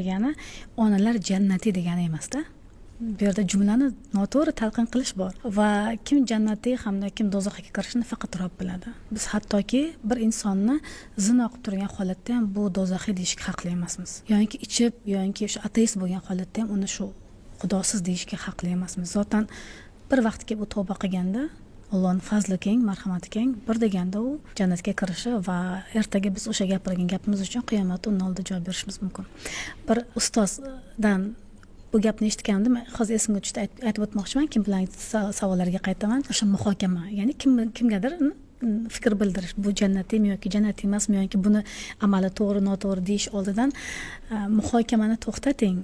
degani onalar jannati degani emasda. Bu yerda jumlani noto'g'ri talqin qilish bor va kim jannati hamda kim do'zaxga kirishini faqat Rob biladi. Biz hattoki bir insonni zino qilib turgan holatda ham bu do'zaxiy deyishga haqli emasmiz. Yoki ichib, yoki o'sha ateist bo'lgan holatda ham uni shu xudosiz deyishga haqli emasmiz. Zotan bir vaqtga bu tavba qilganda Allohning fazli keng, marhamati keng, bir deganda u jannatga kirishi va ertaga biz o'sha gapirgan gapimiz uchun qiyomatda uni oldida javob berishimiz mumkin. Bir ustozdan bu gapni eshitgandim, hozir esimga tushdi, aytib o'tmoqchiman, kim bilan savollarga qaytaman. O'sha muhokama, ya'ni kimgadir fikr bildirish, bu jannatimi yoki jannat emasmi yoki buni amali to'g'ri, noto'g'ri deyish oldidan muhokamani to'xtating.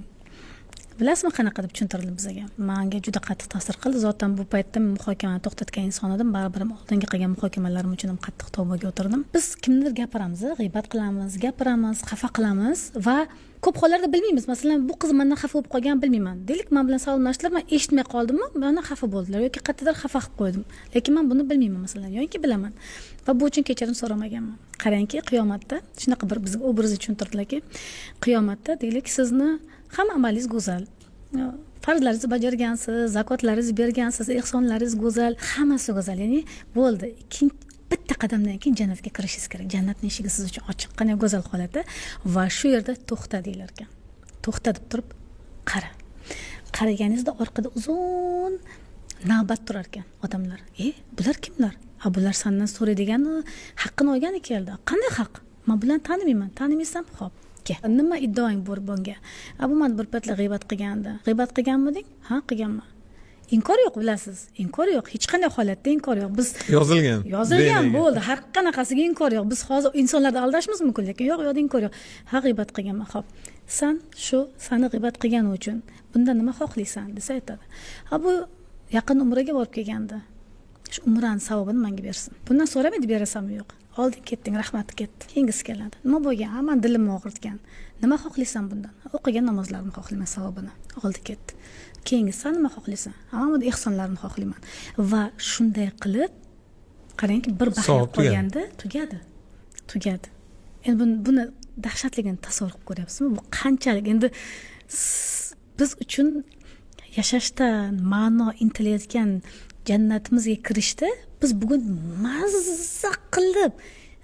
Bilasizmi qanaqa deb tushuntirildi bizga? Menga juda qattiq ta'sir qildi. Zotan bu paytda muhokamani to'xtatgan inson edim. Baribir oldingi qilgan muhokamalarim uchun ham qattiq tavbaga o'tirdim. Biz kimnidir gapiramiz, g'iybat qilamiz, gapiramiz, xafa qilamiz va ko'p hollarda bilmaymiz. Masalan, bu qiz mendan xafa bo'lib qolgan bilmayman. Deylik, men bilan salomlashdilar, men eshitmay qoldimmi, mendan xafa bo'ldilar yoki qayerdadir xafa qilib qo'ydim. Lekin men buni bilmayman masalan, yoki bilaman. Va bu uchun kechirim so'ramaganman. Qarangki, qiyomatda shunaqa bir bizga obrazni tushuntirdilarki, qiyomatda deylik, sizni hamma amalingiz go'zal. Farzlaringizni bajargansiz, zakotlaringizni bergansiz, ehsonlaringiz go'zal, hammasi go'zal. Ya'ni bo'ldi. Bitta qadamdan keyin jannatga kirishingiz kerak. Jannatning eshigi siz uchun ochiq. Qanday go'zal holatda va shu yerda to'xta deylar ekan. To'xta deb turib qara. Qaraganingizda orqada uzun navbat turar ekan odamlar. Bular kimlar? Bular sendan so'raydigani haqqini olgani keldi. Qanday haq? Men bularni tanimayman. Tanimaysam, xo'p. Nima iddaoing bor bunga? Bu men bir paytlar g'iybat qilgandi. G'iybat qilganmiding? Ha, qilganman. Inkor yo'q, bilasiz. Inkor yo'q, hech qanday holatda inkor yo'q. Biz yozilgan bo'ldi. Har qanaqasiga inkor yo'q. Biz hozir insonlarni aldashimiz mumkin, lekin yo'q, inkor yo'q. Ha, g'iybat qilganman, xo'p. Seni g'iybat qilgani uchun bundan nima xohlaysan desa aytadi. Bu yaqin umraga borib kelgandi. Shu umraning savobini menga bersin. Bundan so'ramaydi, berasammi yo'q. Oldin ketding, rahmat ketdi. Keyingisi keladi. Nima bo'lgan? Men dilimni og'ritgan. Nima xohlaysan bundan? O'qigan namozlarimni xohlayman, savobini. Oldi ketdi. Keyingisi nima xohlaysan? Men ehsonlarimni xohlayman. Va shunday qilib, qarangki, bir baxt qo'yganda tugadi. Endi buni dahshatligini tasavvur qilib ko'ryapsizmi? Bu qanchalik endi biz uchun yashashdan ma'no intilayotgan jannatimizga kirishda biz bugun mazza qilib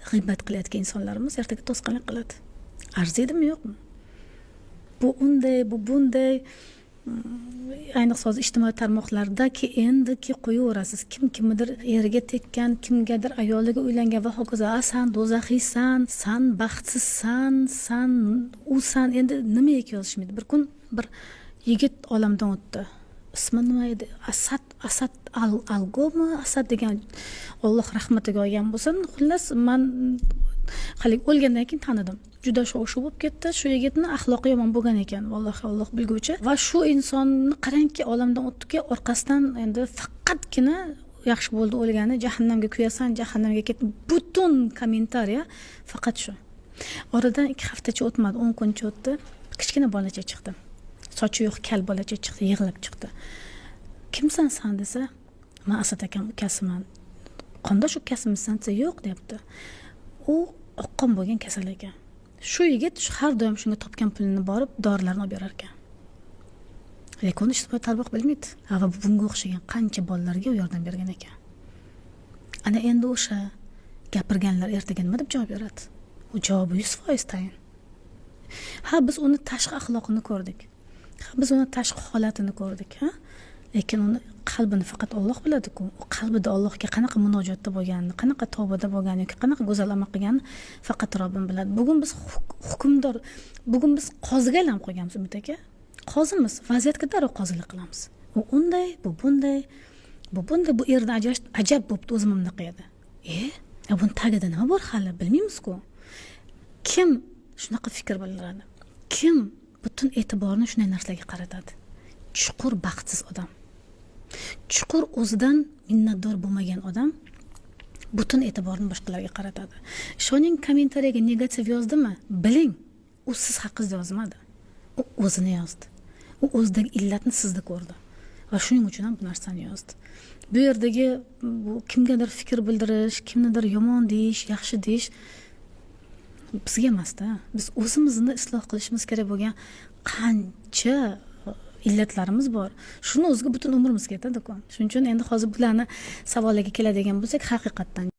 g'iybat qilayotgan insonlarimiz ertaga to'sqinlik qiladi. Arziydimi, yo'qmi? Bu unday, bu bunday. Ayniqsa hozir ijtimoiy tarmoqlardaki endiki qo'yaverasiz. Kimnidir eriga tekkan, kimgadir ayoliga uylangan va hokazo. San do'zaxiysan, san baxtsizsan, san endi nimaga yozishmaydi? Bir kun bir yigit olamdan o'tdi. Ismi nima edi? Asad Algomi, Asad degan, Alloh rahmatiga olgan bo'lsin. Xullas, men hali o'lgandan keyin tanidim. Juda shu bo'lib ketdi. Shu yigitning axloqi yomon bo'lgan ekan, vallohi Alloh bilguvchi. Va shu insonni qarangki, olamdan o'tdiki, orqasidan endi faqatgina yaxshi bo'ldi o'lgani, jahannamga kuyasan, jahannamga ketdi. Butun kommentariya faqat shu. Oradan 2 haftacha o'tmadi, 10 kuncha o'tdi. Kichkina bolacha chiqdi. Sochi yo'q kal bolacha chiqdi, yig'lab chiqdi. Kimsan sen desa, men Asad akam ukasiman. Qandosh ukasimisan desa, yo'q debdi. U oqqon bo'lgan kasal ekan. Shu yigit har doim shunga topgan pulini borib dorilarni olib berar ekan. Lekin ijtimoiy tarmoq bilmaydi. Va bunga o'xshagan qancha bolalarga u yordam bergan ekan. Ana endi o'sha gapirganlar ertaga nima deb javob beradi? U javobi 100% tayin. Biz uni tashqi axloqini ko'rdik. Biz uni tashqi holatini ko'rdik, lekin uni qalbini faqat Alloh biladi-ku. U qalbida Allohga qanaqa munojotda bo'lganini, qanaqa tavbada bo'lganini yoki qanaqa go'zal amal qilganini faqat Robbim biladi. Bugun biz hukmdor, bugun biz qoziga aylanib qolganmiz, Umid aka. Qozimiz, vaziyatga darrov qozilik qilamiz. U unday, bu bunday, bu erdan ajab bo'pti, o'zim bunaqa edi. Buni tagida nima bor hali bilmaymiz-ku. Kim shunaqa fikr bildiradi? Kim butun e'tiborni shunday narsalarga qaratadi? Chuqur baxtsiz odam. Chuqur o'zidan minnatdor bo'lmagan odam butun e'tiborni boshqalarga qaratadi. Shoning kommentariyaga negativ yozdimi? Biling, u siz haqingizda yozmadi. U o'zini yozdi. U o'zidagi illatni sizda ko'rdi va shuning uchun ham bu narsani yozdi. Bu yerdagi bu kimgadir fikr bildirish, kimnidir yomon deyish, yaxshi deyish bizga emasda. Biz o'zimizni isloh qilishimiz kerak bo'lgan qancha illatlarimiz bor. Shuni o'ziga butun umrimiz ketadi-ku. Shuning uchun endi hozir bularni savoliga keladigan bo'lsak, haqiqatdan